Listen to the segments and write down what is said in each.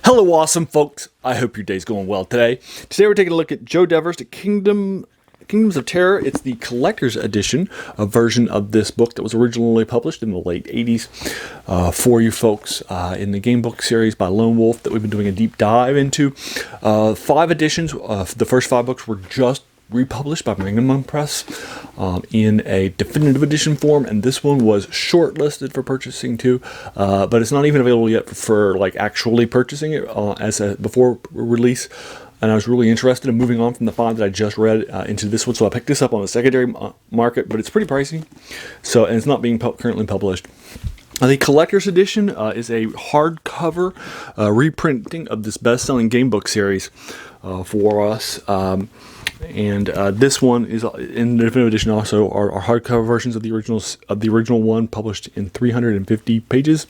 Hello, awesome folks. I hope your day's going well today. Today we're taking a look at Joe Dever's Kingdoms of Terror. It's the collector's edition, a version of this book that was originally published in the late 80s for you folks in the gamebook series by Lone Wolf that we've been doing a deep dive into. 5 editions. The first 5 books were just republished by Magnum Press in a definitive edition form, and this one was shortlisted for purchasing too, but it's not even available yet for like actually purchasing it before release. And I was really interested in moving on from the 5 that I just read into this one, so I picked this up on the secondary market, but it's pretty pricey, and it's not being currently published. The collector's edition is a hardcover reprinting of this best-selling gamebook series for us. And this one is in the definitive edition. Also, are hardcover versions of the original one, published in 350 pages.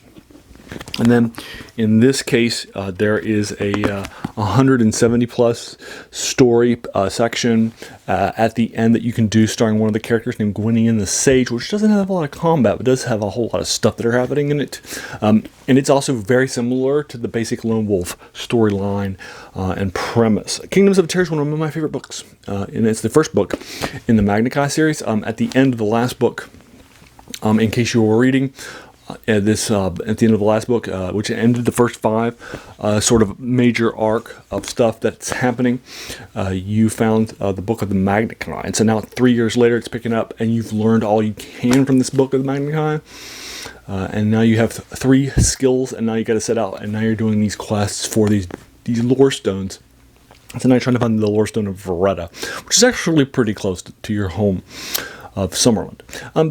And then, in this case, there is a 170 plus story section at the end that you can do, starring one of the characters named Gwynnian the Sage, which doesn't have a lot of combat, but does have a whole lot of stuff that are happening in it. And it's also very similar to the basic Lone Wolf storyline and premise. Kingdoms of Terror is one of my favorite books, and it's the first book in the Magna Chi series. At the end of the last book, in case you were reading, at the end of the last book, which ended the first 5 sort of major arc of stuff that's happening, you found the book of the Magna Chi, and so now 3 years later it's picking up, and you've learned all you can from this book of the Magna Chi, and now you have 3 skills, and now you got to set out, and now you're doing these quests for these lore stones. So now you're trying to find the lore stone of Veretta, which is actually pretty close to your home of Summerland.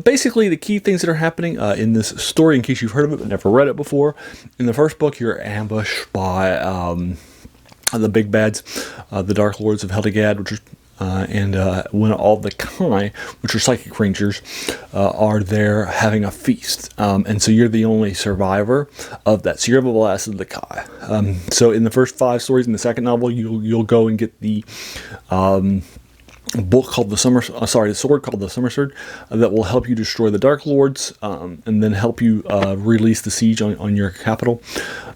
Basically, the key things that are happening in this story, in case you've heard of it but never read it before, in the first book, you're ambushed by the big bads, the Dark Lords of Helligad, which is when all the Kai, which are psychic rangers, are there having a feast, and so you're the only survivor of that. So you're the last of the Kai. So in the first 5 stories in the second novel, you'll go and get the book called the sword called the Summer Sword that will help you destroy the Dark Lords, and then help you release the siege on your capital.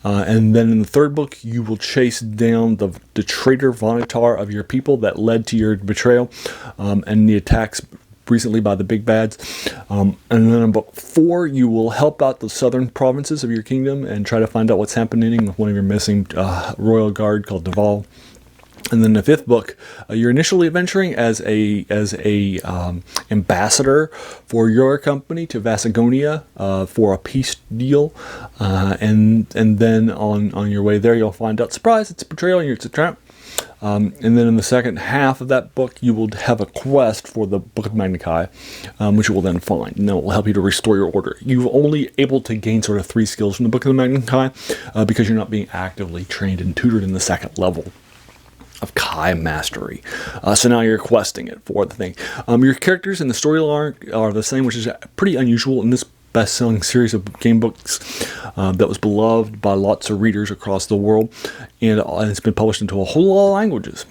And then in the third book, you will chase down the traitor Vonitar of your people that led to your betrayal and the attacks recently by the big bads. And then in book 4, you will help out the southern provinces of your kingdom and try to find out what's happening with one of your missing royal guard called Duval. And then the 5th book, you're initially adventuring as a ambassador for your company to Vasagonia for a peace deal, and then on your way there, you'll find out, surprise, it's a betrayal, and it's a trap. And then in the second half of that book, you will have a quest for the Book of Magna Chi, which you will then find, and that will help you to restore your order. You're only able to gain sort of 3 skills from the Book of the Magna Chi because you're not being actively trained and tutored in the second level of Kai mastery. So now you're questing it for the thing. Your characters in the storyline are the same, which is pretty unusual in this best-selling series of game books that was beloved by lots of readers across the world, and it's been published into a whole lot of languages.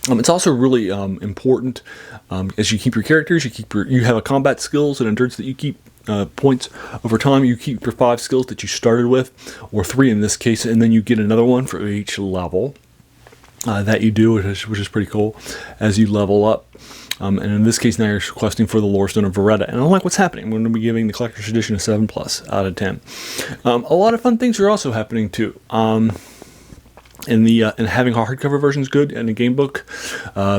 It's also really important as you keep your characters, you have a combat skills and endurance that you keep points over time. You keep your 5 skills that you started with, or 3 in this case, and then you get another one for each level that you do, which is pretty cool as you level up. And in this case, now you're questing for the lore stone of Veretta. And I like what's happening. I'm going to be giving the collector's edition a 7+ out of 10. A lot of fun things are also happening too. And having a hardcover version is good in a game book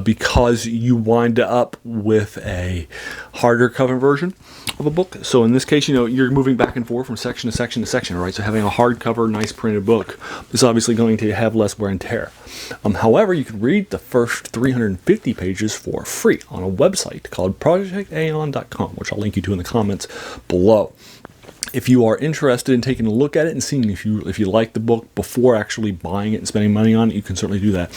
because you wind up with a harder cover version of a book. So in this case, you're moving back and forth from section to section to section, right? So having a hardcover, nice printed book is obviously going to have less wear and tear. However, you can read the first 350 pages for free on a website called projectaeon.com, which I'll link you to in the comments below. If you are interested in taking a look at it and seeing if you like the book before actually buying it and spending money on it, you can certainly do that.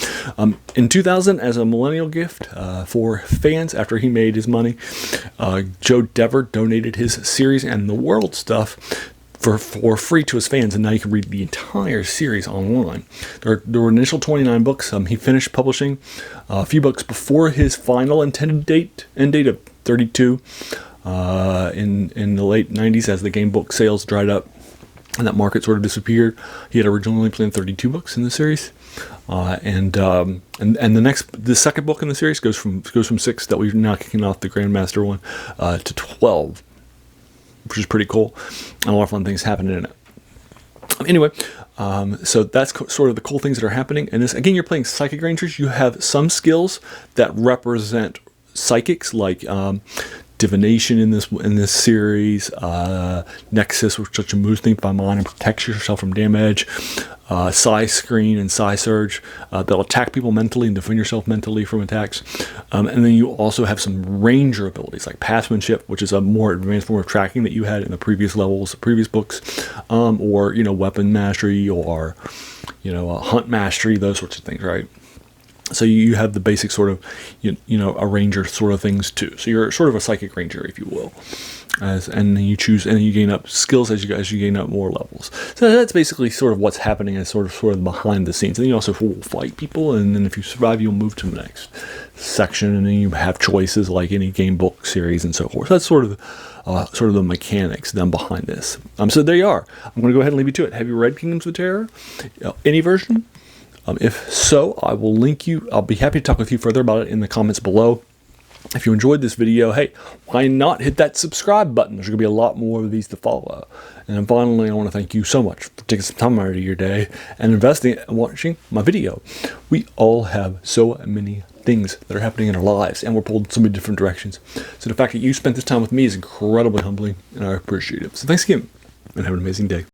In 2000, as a millennial gift for fans, after he made his money, Joe Dever donated his series and the world stuff for free to his fans, and now you can read the entire series online. There were initial 29 books. He finished publishing a few books before his final intended end date of 32 in the late 90s as the game book sales dried up. and that market sort of disappeared. He had originally planned 32 books in the series, and the second book in the series goes from 6 that we're now kicking off the Grandmaster one to 12, which is pretty cool, and a lot of fun things happening in it. Anyway, so that's sort of the cool things that are happening. And this, again, you're playing Psychic Rangers. You have some skills that represent psychics, like divination in this series, Nexus, which lets you move things by mind and protects yourself from damage, Psi Screen and Psi Surge, that'll attack people mentally and defend yourself mentally from attacks. And then you also have some ranger abilities like Passmanship, which is a more advanced form of tracking that you had in the previous levels, the previous books, or weapon mastery, or hunt mastery, those sorts of things, right? So you have the basic sort of, a ranger sort of things too. So you're sort of a psychic ranger, if you will. And then you choose, and then you gain up skills as you gain up more levels. So that's basically sort of what's happening as sort of behind the scenes. And then you also will fight people, and then if you survive, you'll move to the next section, and then you have choices like any game book series and so forth. So that's sort of the mechanics then behind this. So there you are. I'm going to go ahead and leave you to it. Have you read Kingdoms of Terror? Any version? If so, I will link you. I'll be happy to talk with you further about it in the comments below. If you enjoyed this video, hey, why not hit that subscribe button? There's going to be a lot more of these to follow. And then finally, I want to thank you so much for taking some time out of your day and investing and watching my video. We all have so many things that are happening in our lives, and we're pulled in so many different directions. So the fact that you spent this time with me is incredibly humbling, and I appreciate it. So thanks again, and have an amazing day.